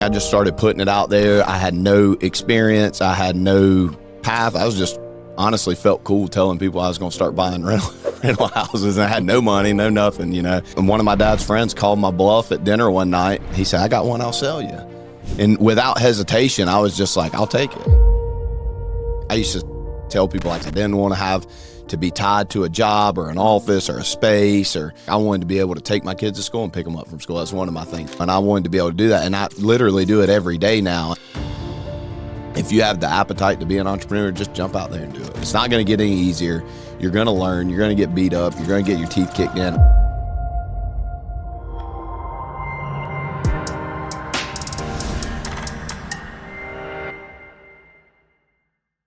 I just started putting it out there. I had no experience. I had no path. I was just honestly felt cool telling people I was going to start buying rental houses. And I had no money, no nothing, you know. And one of my dad's friends called my bluff at dinner one night. He said, "I got one, I'll sell you." And without hesitation, I was just like, "I'll take it." I used to tell people like I didn't want to have to be tied to a job or an office or a space, or I wanted to be able to take my kids to school and pick them up from school. That's one of my things. And I wanted to be able to do that. And I literally do it every day now. If you have the appetite to be an entrepreneur, just jump out there and do it. It's not going to get any easier. You're going to learn. You're going to get beat up. You're going to get your teeth kicked in.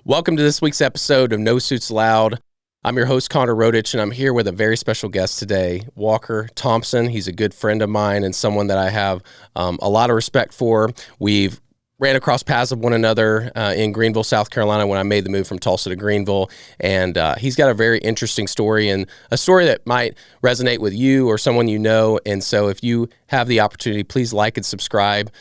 Welcome to this week's episode of No Suits Allowed. I'm your host, Connor Rodich, and I'm here with a very special guest today, Walker Thompson. He's a good friend of mine and someone that I have a lot of respect for. We've ran across paths of one another in Greenville, South Carolina when I made the move from Tulsa to Greenville. And he's got a very interesting story, and a story that might resonate with you or someone you know. And so if you have the opportunity, please like and subscribe.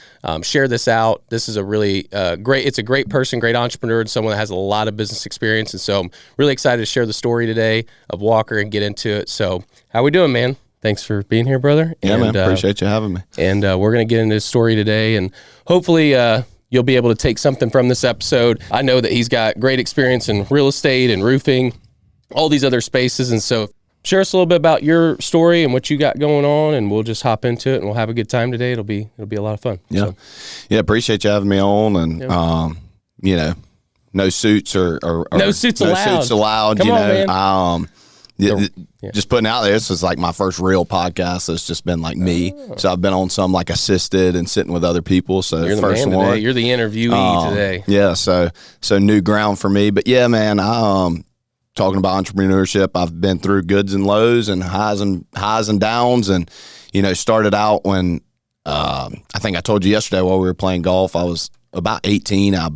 Share this out. This is a really it's a great person, great entrepreneur, and someone that has a lot of business experience. And so I'm really excited to share the story today of Walker and get into it. So how we doing, man? Thanks for being here, brother. Yeah, man. Appreciate you having me. And we're going to get into his story today, and hopefully you'll be able to take something from this episode. I know that he's got great experience in real estate and roofing, all these other spaces. And so share us a little bit about your story and what you got going on, and we'll just hop into it and we'll have a good time today. It'll be a lot of fun. Yeah. So. Yeah. Appreciate you having me on. And, you know, no suits or no suits allowed. Come on, man. Yeah. Just putting out there, this is like my first real podcast. It's just been like me. So I've been on some like assisted and sitting with other people. So you're the first man one. today. You're the interviewee today. Yeah. So new ground for me. But yeah, man, talking about entrepreneurship, I've been through goods and lows and highs and downs. And, you know, started out when I think I told you yesterday while we were playing golf, I was about 18. I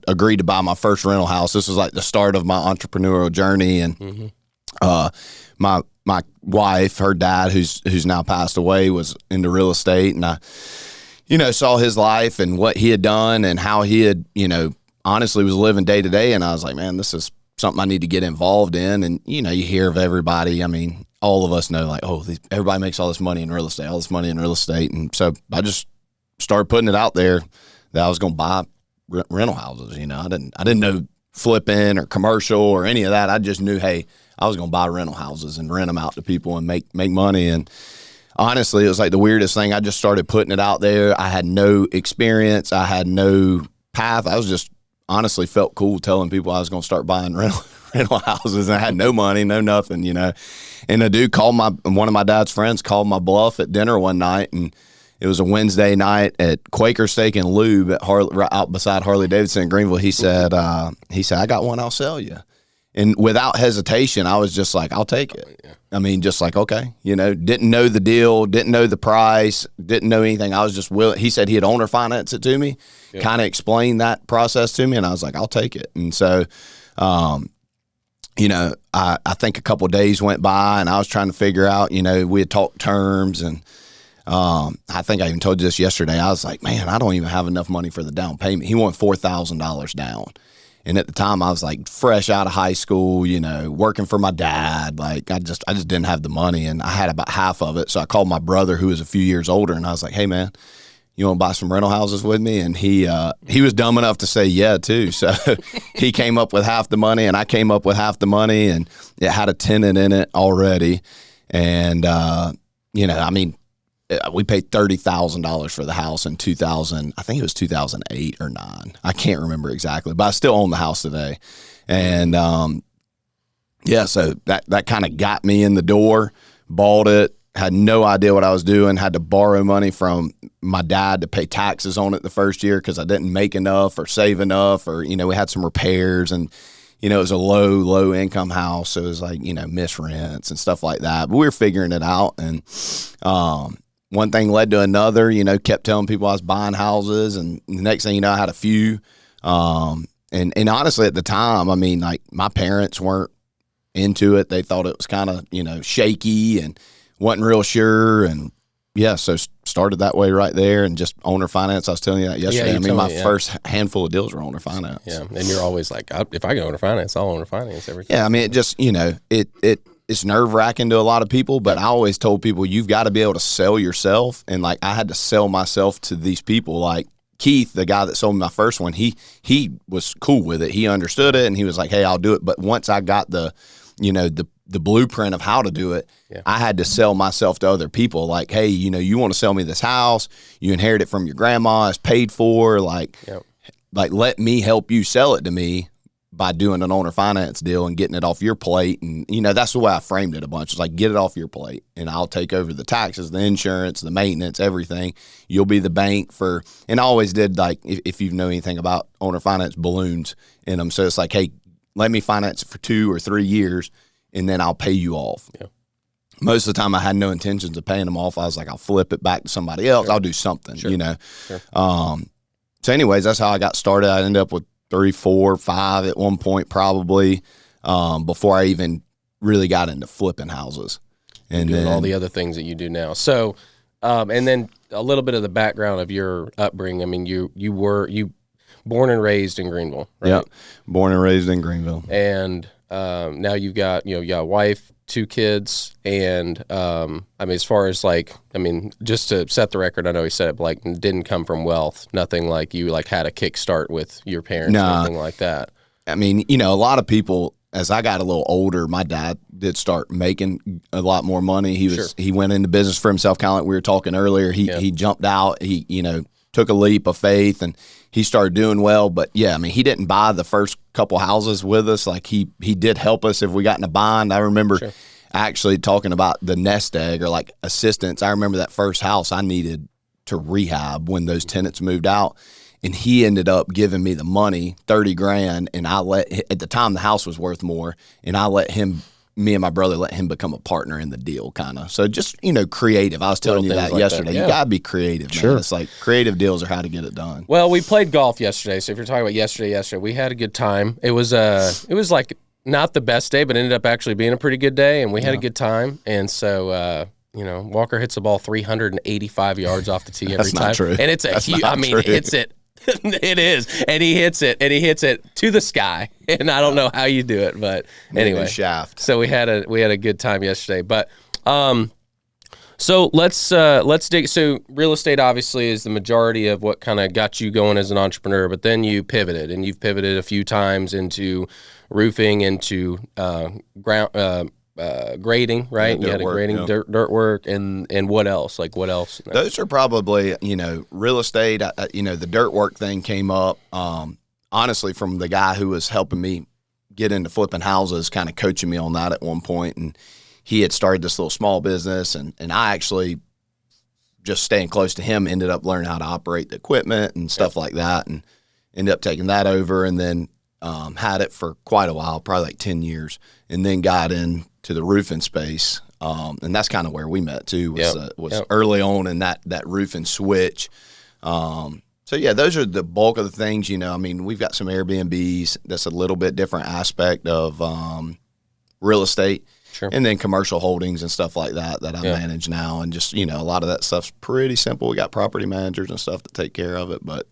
agreed to buy my first rental house. This was like the start of my entrepreneurial journey. And my wife, her dad, who's now passed away, was into real estate, and I, you know, saw his life and what he had done and how he had, you know, honestly was living day to day. And I was like, man, this is something I need to get involved in. And, you know, you hear of everybody. I mean, all of us know like, everybody makes all this money in real estate. And so I just started putting it out there that I was going to buy rental houses. You know, I didn't know flipping or commercial or any of that. I just knew, hey, I was going to buy rental houses and rent them out to people and make money. And honestly, it was like the weirdest thing. I just started putting it out there. I had no experience. I had no path. I was just honestly felt cool telling people I was going to start buying rental houses. And I had no money, no nothing, you know. And a dude one of my dad's friends called my bluff at dinner one night, and it was a Wednesday night at Quaker Steak and Lube right out beside Harley Davidson in Greenville. He said, "I got one, I'll sell you." And without hesitation, I was just like, "I'll take it." I mean, just like, okay, you know, didn't know the deal, didn't know the price, didn't know anything. I was just willing. He said he'd owner finance it to me, kind of explained that process to me. And I was like, I'll take it. And so, you know, I think a couple of days went by and I was trying to figure out, you know, we had talked terms, and I think I even told you this yesterday. I was like, man, I don't even have enough money for the down payment. He wanted $4,000 down. And at the time I was like fresh out of high school, you know, working for my dad. Like I just didn't have the money, and I had about half of it. So I called my brother, who was a few years older, and I was like, hey man, you want to buy some rental houses with me? And he was dumb enough to say yeah too. So he came up with half the money and I came up with half the money, and it had a tenant in it already. And, you know, I mean, we paid $30,000 for the house in 2000. I think it was 2008 or 9. I can't remember exactly, but I still own the house today. And yeah, so that kind of got me in the door. Bought it. Had no idea what I was doing. Had to borrow money from my dad to pay taxes on it the first year because I didn't make enough or save enough, or, you know, we had some repairs, and, you know, it was a low income house. So it was like, you know, missed rents and stuff like that. But we were figuring it out. And one thing led to another, you know, kept telling people I was buying houses, and the next thing you know, I had a few. And honestly, at the time, I mean, like, my parents weren't into it. They thought it was kind of, you know, shaky and wasn't real sure. And yeah, so started that way right there, and just owner finance. I was telling you that yesterday. you I mean, told my me, yeah. first handful of deals were owner finance. Yeah, and you're always like, if I go owner finance, I'll owner finance everything. Yeah, I mean, it just, it's nerve wracking to a lot of people, but I always told people you've got to be able to sell yourself. And like, I had to sell myself to these people. Like Keith, the guy that sold me my first one, he was cool with it. He understood it, and he was like, hey, I'll do it. But once I got the blueprint of how to do it, I had to sell myself to other people. Like, hey, you want to sell me this house, you inherit it from your grandma, it's paid for, like let me help you sell it to me by doing an owner finance deal and getting it off your plate. And that's the way I framed it a bunch. It's like, get it off your plate, and I'll take over the taxes, the insurance, the maintenance, everything. You'll be the bank for, and I always did, like, if you know anything about owner finance, balloons in them. So it's like, hey, let me finance it for 2 or 3 years, and then I'll pay you off. Yeah. Most of the time I had no intentions of paying them off. I was like, I'll flip it back to somebody else. I'll do something, Sure. So anyways, that's how I got started. I ended up with 3, 4, 5 at one point, probably, before I even really got into flipping houses. And doing then all the other things that you do now. So, and then a little bit of the background of your upbringing. I mean, you were born and raised in Greenville, right? Yeah, born and raised in Greenville. And now you've got, you got a wife, 2 kids, and I mean, as far as just to set the record, I know he said it, but didn't come from wealth, nothing like you had a kickstart with your parents or anything like that. I mean, a lot of people, as I got a little older, my dad did start making a lot more money. He went into business for himself, kind of like we were talking earlier. He jumped out. He took a leap of faith, and he started doing well. But yeah, I mean, he didn't buy the first couple houses with us. Like he did help us if we got in a bind. I remember actually talking about the nest egg, or like assistance. I remember that first house I needed to rehab when those tenants moved out, and he ended up giving me the money, $30,000, and at the time the house was worth more, and me and my brother let him become a partner in the deal, kind of. So just, creative. I was telling you that yesterday. You got to be creative, man. Sure. It's like creative deals are how to get it done. Well, we played golf yesterday. So if you're talking about yesterday, we had a good time. It was like not the best day, but ended up actually being a pretty good day, and we had a good time. And so, Walker hits the ball 385 yards off the tee every time. That's not true. And it's hits it. It is, and he hits it to the sky, and I don't know how you do it, but anyway, shaft. So we had a good time yesterday, but so let's dig. So real estate obviously is the majority of what kind of got you going as an entrepreneur, but then you pivoted, and you've pivoted a few times into roofing, into grading, right? Yeah, you had a grading, dirt work, and what else? Like what else? Those are probably, real estate. The dirt work thing came up, honestly, from the guy who was helping me get into flipping houses, kind of coaching me on that at one point. And he had started this little small business, and I actually, just staying close to him, ended up learning how to operate the equipment and stuff like that, and ended up taking that over, and then had it for quite a while, probably like 10 years, and then got into the roofing space. And that's kind of where we met too, was early on in that roofing switch. So yeah, those are the bulk of the things, I mean, we've got some Airbnbs. That's a little bit different aspect of real estate. Sure. And then commercial holdings and stuff like that I manage now. And just, a lot of that stuff's pretty simple. We got property managers and stuff that take care of it, but,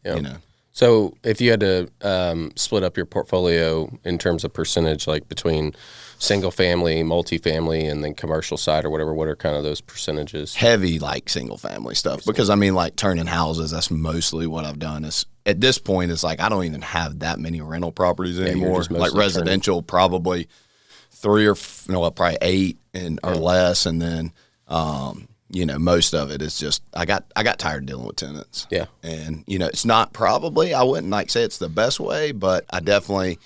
So if you had to split up your portfolio in terms of percentage, like between single family, multifamily, and then commercial side or whatever, what are kind of those percentages? Heavy, like single family stuff, because I mean, like turning houses, that's mostly what I've done. Is at this point, it's like I don't even have that many rental properties anymore. Like residential, probably 3 or probably 8 or less, and then most of it is just I got tired dealing with tenants. Yeah. And it's not probably, I wouldn't say it's the best way, but I definitely,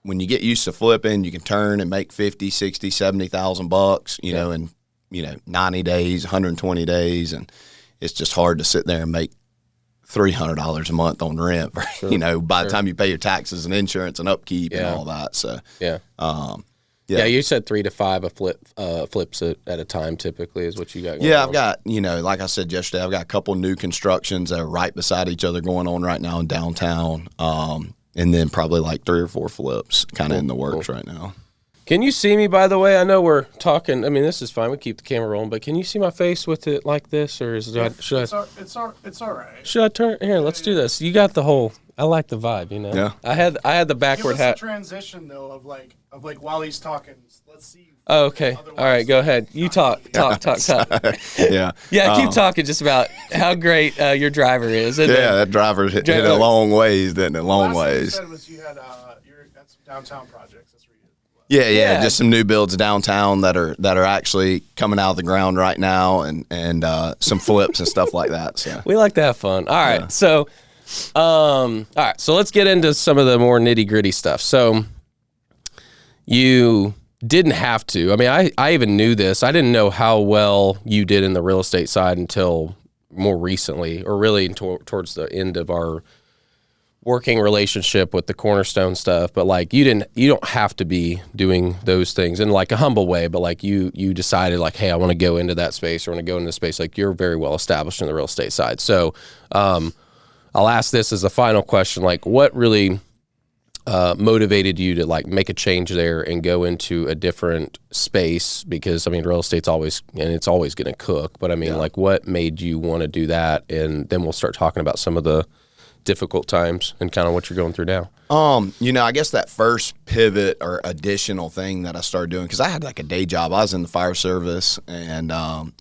when you get used to flipping, you can turn and make 50, 60, 70,000 bucks, in 90 days, 120 days, and it's just hard to sit there and make $300 a month on rent, sure. By the time you pay your taxes and insurance and upkeep and all that. So yeah, you said 3 to 5 flips at a time typically is what you got going on. I've got, like I said yesterday, I've got a couple new constructions that are right beside each other going on right now in downtown, and then probably like 3 or 4 flips kind of in the works right now. Can you see me, by the way? I know we're talking. I mean, this is fine. We keep the camera rolling, but can you see my face with it like this, or should I? It's all right. Should I turn here? Let's do this. You got the whole. I like the vibe, you know. Yeah. I had the backward Give us hat. a transition though of like while he's talking. Let's see. Oh, okay. All right. Go ahead. You talk. Yeah. Yeah. Keep talking just about how great your driver is. And Yeah, that driver hit it a long ways, didn't it? Long Last thing you ways. said was you had some downtown projects. That's where you. Yeah, just some new builds downtown that are actually coming out of the ground right now, and some flips and stuff like that. So we like to have fun. All right. So, all right. So let's get into some of the more nitty gritty stuff. So you didn't have to. I mean, I even knew this. I didn't know how well you did in the real estate side until more recently, or really towards the end of our working relationship with the Cornerstone stuff. But like, you don't have to be doing those things in like a humble way, but like you decided like, hey, I want to go into that space, or want to go into the space. Like, you're very well established in the real estate side. So I'll ask this as a final question. Like, what really motivated you to like make a change there and go into a different space? Because I mean, real estate's always going to cook, but I mean, like, what made you want to do that? And then we'll start talking about some of the difficult times and kind of what you're going through now. I guess that first pivot or additional thing that I started doing, because I had like a day job. I was in the fire service, and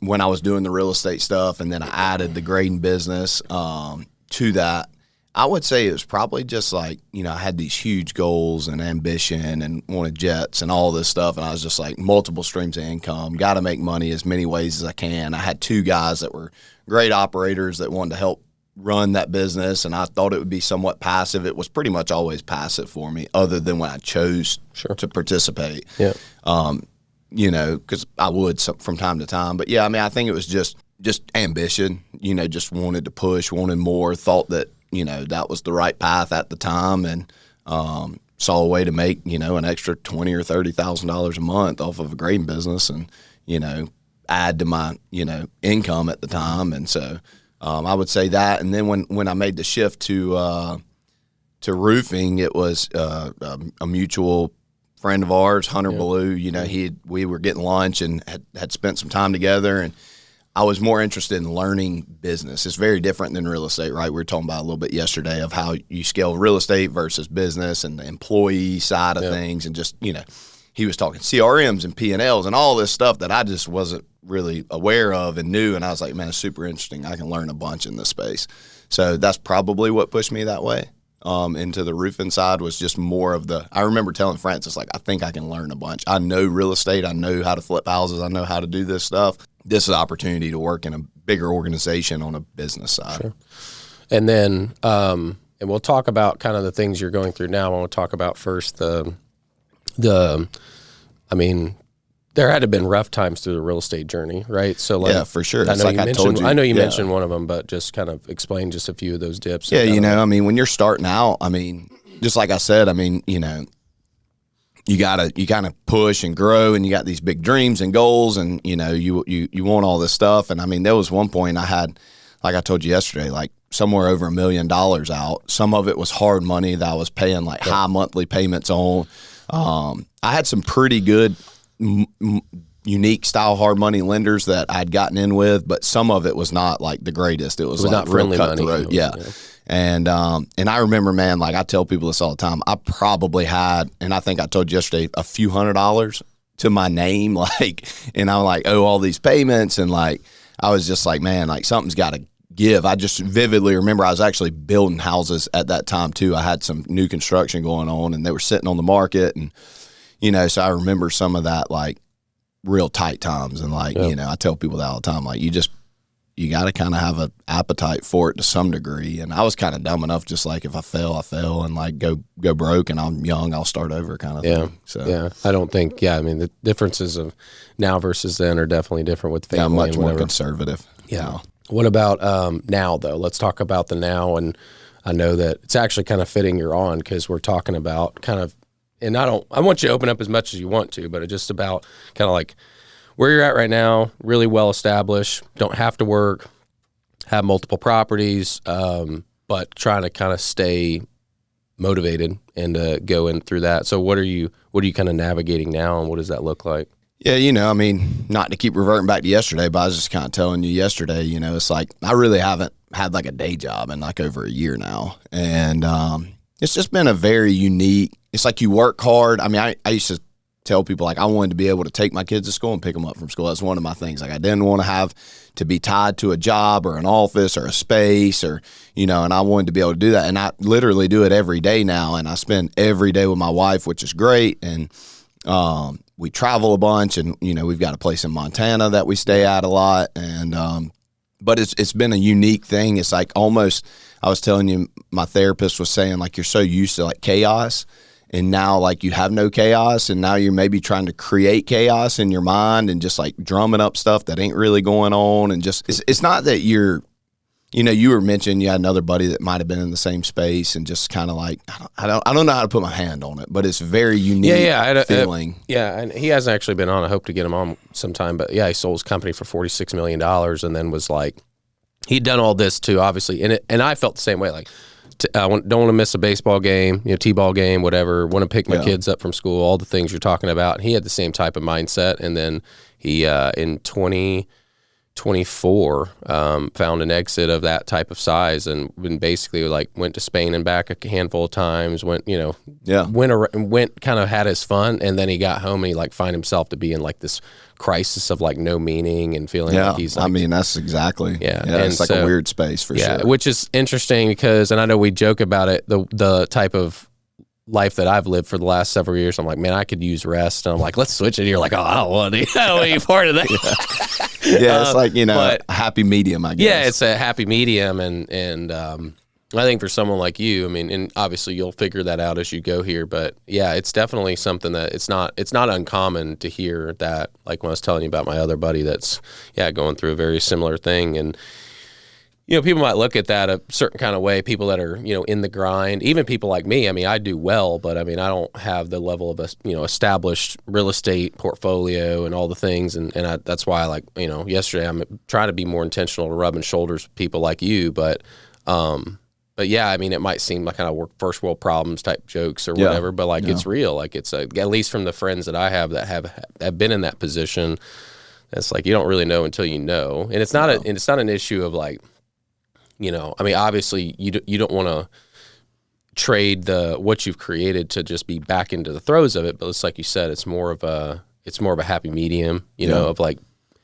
when I was doing the real estate stuff, and then I added the grading business to that, I would say it was probably just like, I had these huge goals and ambition and wanted jets and all this stuff. And I was just like, multiple streams of income, got to make money as many ways as I can. I had two guys that were great operators that wanted to help run that business, and I thought it would be somewhat passive. It was pretty much always passive for me, other than when I chose to participate. Yeah. Because I would from time to time. But yeah, I mean, I think it was just ambition, just wanted to push, wanted more, thought that, that was the right path at the time, and saw a way to make, an extra $20,000 or $30,000 a month off of a grading business, and, add to my, income at the time. And so I would say that. And then when I made the shift to roofing, it was a mutual friend of ours, Hunter Ballou. We were getting lunch and had spent some time together, and I was more interested in learning business. It's very different than real estate, right? We were talking about a little bit yesterday of how you scale real estate versus business and the employee side of things. And just, he was talking CRMs and P&Ls and all this stuff that I just wasn't really aware of and knew. And I was like, man, it's super interesting. I can learn a bunch in this space. So that's probably what pushed me that way. Into the roofing side was just more of I remember telling Francis, like, I think I can learn a bunch. I know real estate. I know how to flip houses. I know how to do this stuff. This is an opportunity to work in a bigger organization on a business side. Sure. And then, and we'll talk about kind of the things you're going through now. I want to talk about first I mean, there had to have been rough times through the real estate journey, right? So, like, yeah, for sure. I know you mentioned one of them, but just kind of explain just a few of those dips. Yeah, I mean, when you're starting out, I mean, just like I said, I mean, you kind of push and grow, and you got these big dreams and goals, and you want all this stuff. And I mean, there was one point I had, like I told you yesterday, like somewhere over $1 million out. Some of it was hard money that I was paying like high monthly payments on. I had some pretty good unique style hard money lenders that I'd gotten in with, but some of it was not like the greatest. It was like not real friendly money. Yeah. And I remember, man, like I tell people this all the time, I probably had, and I think I told you yesterday, a few $100s to my name, like, and I'm like, oh, all these payments. And like, I was just like, man, like something's got to give. I just vividly remember I was actually building houses at that time too. I had some new construction going on, and they were sitting on the market, and, so I remember some of that, like, real tight times. And like, I tell people that all the time, like, you got to kind of have an appetite for it to some degree. And I was kind of dumb enough, just like, if I fail, I fail, and like go broke, and I'm young, I'll start over kind of thing. So I don't think, I mean, the differences of now versus then are definitely different with family. I'm much and more conservative. Yeah. What about now though? Let's talk about the now. And I know that it's actually kind of fitting you're on, because we're talking about kind of, and I want you to open up as much as you want to, but it's just about kind of like where you're at right now, really well established, don't have to work, have multiple properties, but trying to kind of stay motivated and go in through that. So what are you kind of navigating now, and what does that look like? Yeah, I mean, not to keep reverting back to yesterday, but I was just kind of telling you yesterday, it's like I really haven't had like a day job in like over a year now. And it's just been a very unique, it's like you work hard. I mean, I used to tell people like I wanted to be able to take my kids to school and pick them up from school. That's one of my things. Like I didn't want to have to be tied to a job or an office or a space or, and I wanted to be able to do that. And I literally do it every day now. And I spend every day with my wife, which is great. And, we travel a bunch and, we've got a place in Montana that we stay at a lot. And, but it's been a unique thing. It's like almost, I was telling you, my therapist was saying like, you're so used to like chaos and now like you have no chaos and now you're maybe trying to create chaos in your mind and just like drumming up stuff that ain't really going on. And just, it's not that you're, you were mentioning you had another buddy that might have been in the same space and just kind of like, I don't know how to put my hand on it, but it's very unique feeling. And he hasn't actually been on. I hope to get him on sometime, but yeah, he sold his company for $46 million and then was like, he'd done all this too, obviously. And I felt the same way. Like, I don't want to miss a baseball game, t-ball game, whatever, want to pick my kids up from school, all the things you're talking about. And he had the same type of mindset. And then he, in 2024 found an exit of that type of size and basically like went to Spain and back a handful of times, went kind of had his fun, and then he got home and he like find himself to be in like this crisis of like no meaning and feeling like he's like, I mean that's exactly it's like a weird space for sure, which is interesting because, and I know we joke about it, the type of life that I've lived for the last several years, I'm like, man, I could use rest. And I'm like, let's switch it. And you're like, oh, I don't want to be part of that. It's like, a happy medium, I guess. Yeah, it's a happy medium. And I think for someone like you, I mean, and obviously you'll figure that out as you go here, but yeah, it's definitely something that it's not uncommon to hear that, like when I was telling you about my other buddy that's, going through a very similar thing. And, people might look at that a certain kind of way, people that are, in the grind, even people like me. I mean, I do well, but I mean, I don't have the level of, established real estate portfolio and all the things. And that's why I like, yesterday I'm trying to be more intentional to rubbing shoulders with people like you. But yeah, I mean, it might seem like kind of first world problems type jokes or whatever, but like it's real. Like it's at least from the friends that I have that have been in that position. It's like, you don't really know until you know. And it's not it's not an issue of like, I mean, obviously you don't want to trade what you've created to just be back into the throes of it. But it's like you said, it's more of a happy medium, of like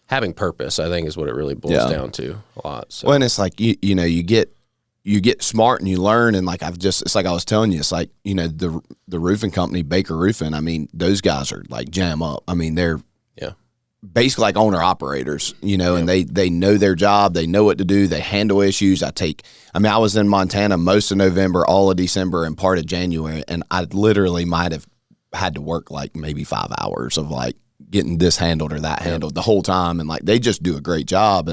having purpose, I think is what it really boils down to a lot. So. Well, and it's like, you get smart and you learn. And like, it's like I was telling you, it's like, the roofing company, Baker Roofing, I mean, those guys are like jam up. I mean, they're basically like owner operators, and they know their job. They know what to do. They handle issues. I was in Montana most of November, all of December, and part of January. And I literally might have had to work like maybe 5 hours of like getting this handled or that handled the whole time. And like, they just do a great job.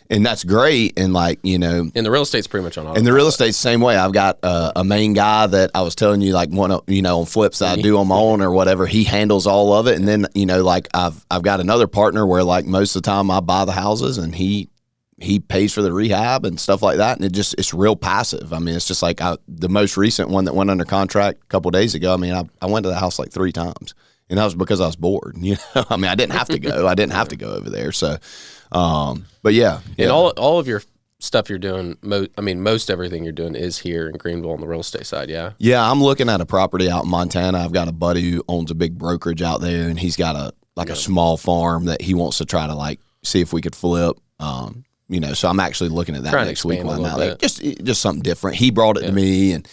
And that's great. And like, and the real estate's pretty much on autopilot. And the real estate's the same way. I've got a main guy that I was telling you, like one of, on flips that I do on my own or whatever, he handles all of it. And then, like I've got another partner where like most of the time I buy the houses and he pays for the rehab and stuff like that. And it's real passive. I mean, it's just like the most recent one that went under contract a couple of days ago. I mean, I went to the house like 3 times. And that was because I was bored, I mean, I didn't have to go. I didn't have to go over there. So, but yeah. And all of your stuff you're doing, most everything you're doing is here in Greenville on the real estate side, yeah? Yeah, I'm looking at a property out in Montana. I've got a buddy who owns a big brokerage out there, and he's got a small farm that he wants to try to like see if we could flip. So I'm actually looking at that next week when I'm out. Like, just something different. He brought it to me, and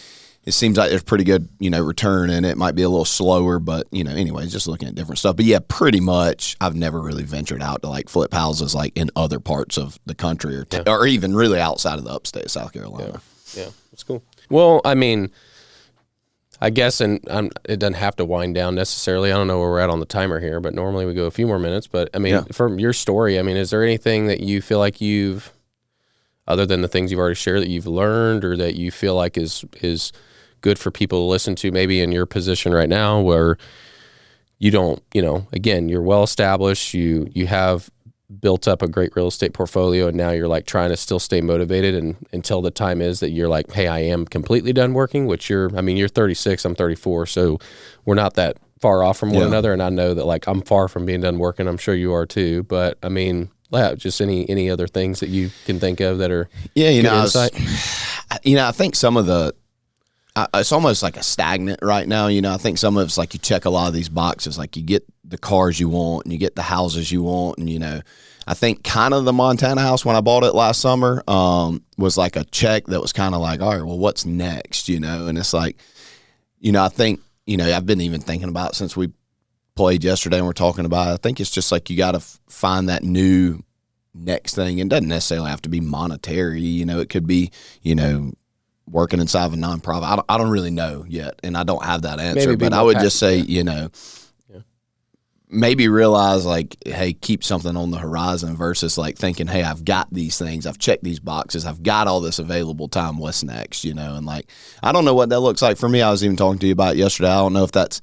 it seems like there's pretty good, return in it. It might be a little slower, but, anyways, just looking at different stuff. But yeah, pretty much I've never really ventured out to like flip houses like in other parts of the country or even really outside of the upstate South Carolina. Yeah, that's cool. Well, I mean, I guess, and it doesn't have to wind down necessarily. I don't know where we're at on the timer here, but normally we go a few more minutes. But I mean, from your story, I mean, is there anything that you feel like other than the things you've already shared, that you've learned or that you feel like is good for people to listen to, maybe in your position right now where you don't, again, you're well established, you have built up a great real estate portfolio, and now you're like trying to still stay motivated and until the time is that you're like, hey, I am completely done working, which you're 36, I'm 34. So we're not that far off from one another. And I know that like I'm far from being done working. I'm sure you are too. But I mean, just any other things that you can think of that are insight? I think some of it's almost like a stagnant right now. I think some of it's like you check a lot of these boxes, like you get the cars you want and you get the houses you want. And, I think kind of the Montana house when I bought it last summer was like a check that was kind of like, all right, well, what's next? And it's like, I think, I've been even thinking about it since we played yesterday and we're talking about it. I think it's just like you got to find that new next thing. And it doesn't necessarily have to be monetary. It could be, working inside of a nonprofit. I don't really know yet, and I don't have that answer. But I would just say, maybe realize like, hey, keep something on the horizon versus like thinking, hey, I've got these things, I've checked these boxes, I've got all this available time. What's next? And like, I don't know what that looks like for me. I was even talking to you about it yesterday. I don't know if that's,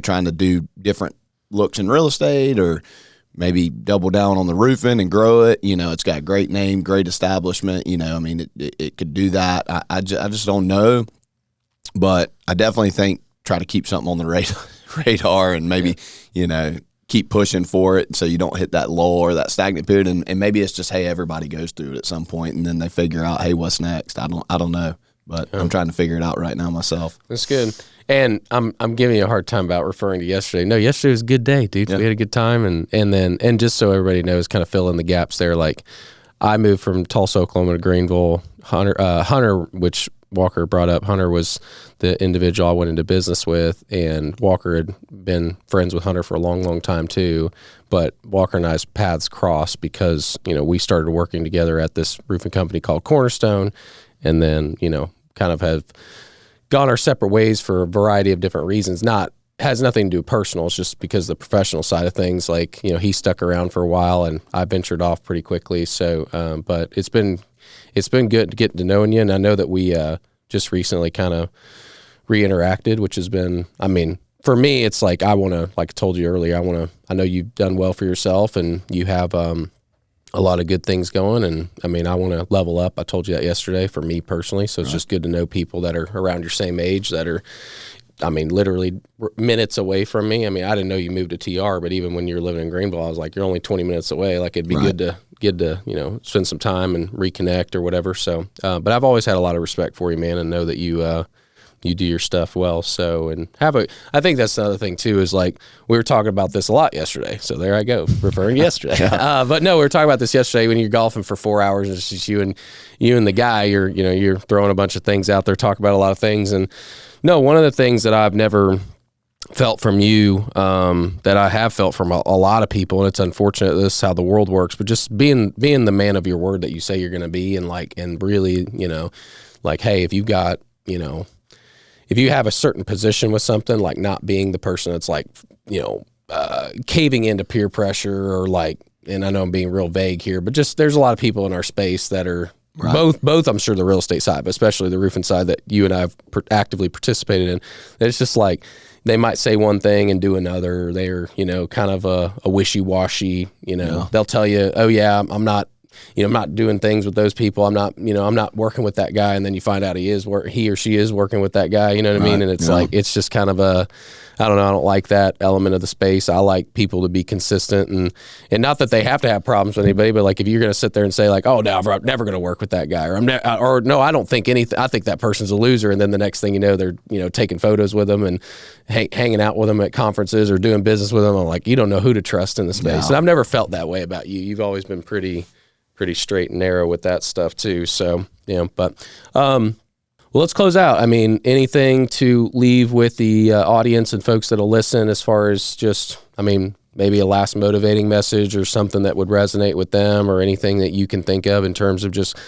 trying to do different looks in real estate or maybe double down on the roofing and grow it. It's got a great name, great establishment. It could do that. I just don't know. But I definitely think try to keep something on the radar and maybe, keep pushing for it so you don't hit that lull or that stagnant period. And maybe it's just, hey, everybody goes through it at some point and then they figure out, hey, what's next? I don't know. But I'm trying to figure it out right now myself. That's good. And I'm giving you a hard time about referring to yesterday. No, yesterday was a good day, dude. Yeah. We had a good time. And just so everybody knows, kind of fill in the gaps there. Like I moved from Tulsa, Oklahoma to Greenville. Hunter, which Walker brought up, Hunter was the individual I went into business with, and Walker had been friends with Hunter for a long, long time too. But Walker and I's paths crossed because, we started working together at this roofing company called Cornerstone, and then, kind of have gone our separate ways for a variety of different reasons. Has nothing to do with personal. It's just because the professional side of things, like, he stuck around for a while and I ventured off pretty quickly. So, but it's been good getting to knowing you. And I know that we, just recently kind of re-interacted, which has been, for me, it's like, I want to, like I told you earlier, I know you've done well for yourself and you have, a lot of good things going. And I want to level up. I told you that yesterday for me personally. So it's just good to know people that are around your same age that are, literally minutes away from me. I didn't know you moved to TR, but even when you're living in Greenville, I was like, you're only 20 minutes away. Like it'd be good to, spend some time and reconnect or whatever. So, but I've always had a lot of respect for you, man, and know that you do your stuff well. So, I think that's another thing too, is like, we were talking about this a lot yesterday. So there I go, referring to yesterday. But no, we were talking about this yesterday when you're golfing for 4 hours and it's just you and the guy, you're throwing a bunch of things out there, talking about a lot of things. And no, one of the things that I've never felt from you, that I have felt from a lot of people, and it's unfortunate this is how the world works, but just being the man of your word that you say you're going to be, and really, like, hey, if you've got, if you have a certain position with something, like not being the person that's like, caving into peer pressure or like, and I know I'm being real vague here, but just there's a lot of people in our space that are both I'm sure the real estate side, but especially the roofing side that you and I have actively participated in. It's just like they might say one thing and do another. They're, kind of a wishy-washy, they'll tell you, oh yeah, I'm not doing things with those people. I'm not working with that guy. And then you find out he or she is working with that guy. You know what I mean? And it's like, it's just kind of I don't know. I don't like that element of the space. I like people to be consistent and not that they have to have problems with anybody, but like if you're going to sit there and say like, oh, no, I'm never going to work with that guy, or no, I don't think anything. I think that person's a loser. And then the next thing you know, they're, taking photos with them and hanging out with them at conferences or doing business with them. I'm like, you don't know who to trust in the space. Yeah. And I've never felt that way about you. You've always been pretty straight and narrow with that stuff too. So, but, well, let's close out. Anything to leave with the audience and folks that'll listen as far as just, maybe a last motivating message or something that would resonate with them or anything that you can think of in terms of just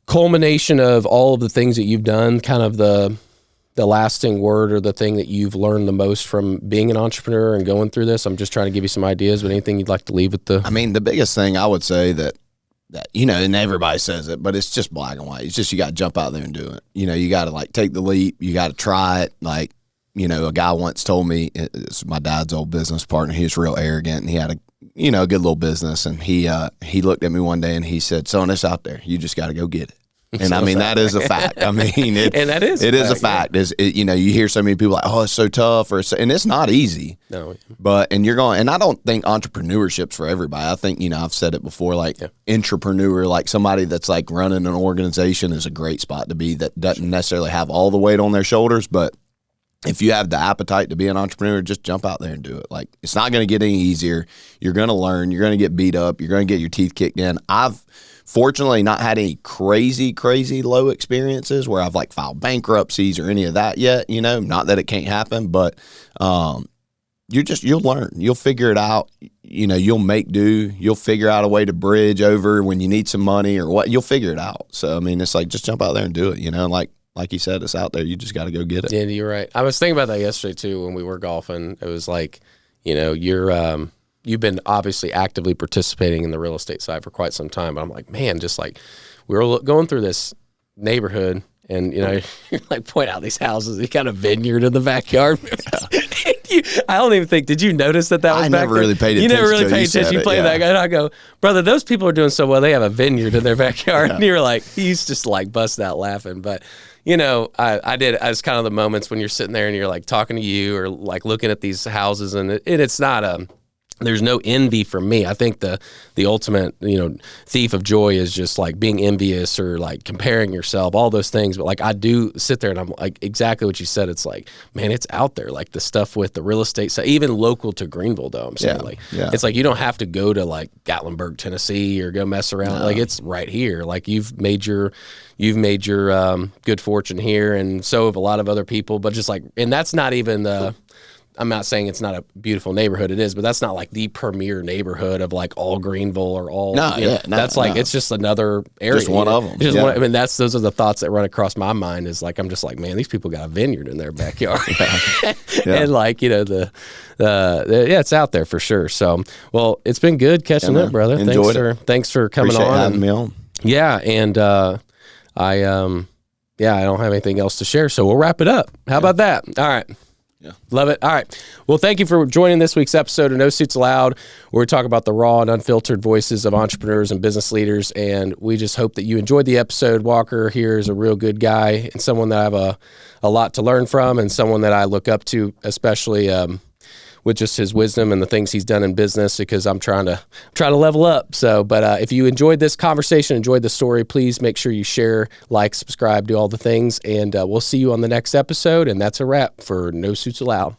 culmination of all of the things that you've done, kind of the lasting word or the thing that you've learned the most from being an entrepreneur and going through this. I'm just trying to give you some ideas, but anything you'd like to leave with the biggest thing I would say that, and everybody says it, but it's just black and white. It's just, you got to jump out there and do it. You got to like take the leap. You got to try it. Like, a guy once told me, it's my dad's old business partner. He was real arrogant and he had a good little business. And he looked at me one day and he said, "Son, it's out there. You just got to go get it." And I mean, that is a fact. I mean, and that is it is a fact. You hear so many people like, "Oh, it's so tough," and it's not easy. No, and I don't think entrepreneurship's for everybody. I think, I've said it before, like entrepreneur, like somebody that's like running an organization is a great spot to be that doesn't necessarily have all the weight on their shoulders. But if you have the appetite to be an entrepreneur, just jump out there and do it. Like, it's not going to get any easier. You're going to learn. You're going to get beat up. You're going to get your teeth kicked in. I've fortunately not had any crazy low experiences where I've like filed bankruptcies or any of that yet, not that it can't happen, but you'll learn, you'll figure it out, you'll make do, you'll figure out a way to bridge over when you need some money or what, you'll figure it out. So, I mean, it's like, just jump out there and do it, like you said, it's out there. You just got to go get it. Yeah, you're right. I was thinking about that yesterday too, when we were golfing. It was like, you've been obviously actively participating in the real estate side for quite some time. But I'm like, man, just like we were going through this neighborhood and, you like point out these houses. You got a vineyard in the backyard. I don't even think, did you notice that was back there? I never really paid attention. You never really paid attention. You played that guy. And I go, brother, those people are doing so well. They have a vineyard in their backyard. Yeah. And you're like, he's just like busting out laughing. But, I was kind of the moments when you're sitting there and you're like talking to you or like looking at these houses and it's not there's no envy from me. I think the ultimate, thief of joy is just like being envious or like comparing yourself, all those things. But like I do sit there and I'm like exactly what you said. It's like, man, it's out there. Like the stuff with the real estate side, even local to Greenville though. I'm saying it's like you don't have to go to like Gatlinburg, Tennessee or go mess around. No. Like it's right here. Like you've made your good fortune here, and so have a lot of other people. But just like, and that's not even I'm not saying it's not a beautiful neighborhood. It is, but that's not like the premier neighborhood of like all Greenville or all. That's like it's just another area. Just one of them. I mean, those are the thoughts that run across my mind. Is like I'm just like, man, these people got a vineyard in their backyard, and like it's out there for sure. So, well, it's been good catching up, brother. Thanks for coming Appreciate on. Having me on. Yeah, and I don't have anything else to share, so we'll wrap it up. How about that? All right. Yeah. Love it. All right. Well, thank you for joining this week's episode of No Suits Allowed, where we talk about the raw and unfiltered voices of entrepreneurs and business leaders. And we just hope that you enjoyed the episode. Walker here is a real good guy and someone that I have a lot to learn from and someone that I look up to, especially with just his wisdom and the things he's done in business, because I'm trying to level up. So, but if you enjoyed this conversation, enjoyed the story, please make sure you share, like, subscribe, do all the things, and we'll see you on the next episode. And that's a wrap for No Suits Allowed.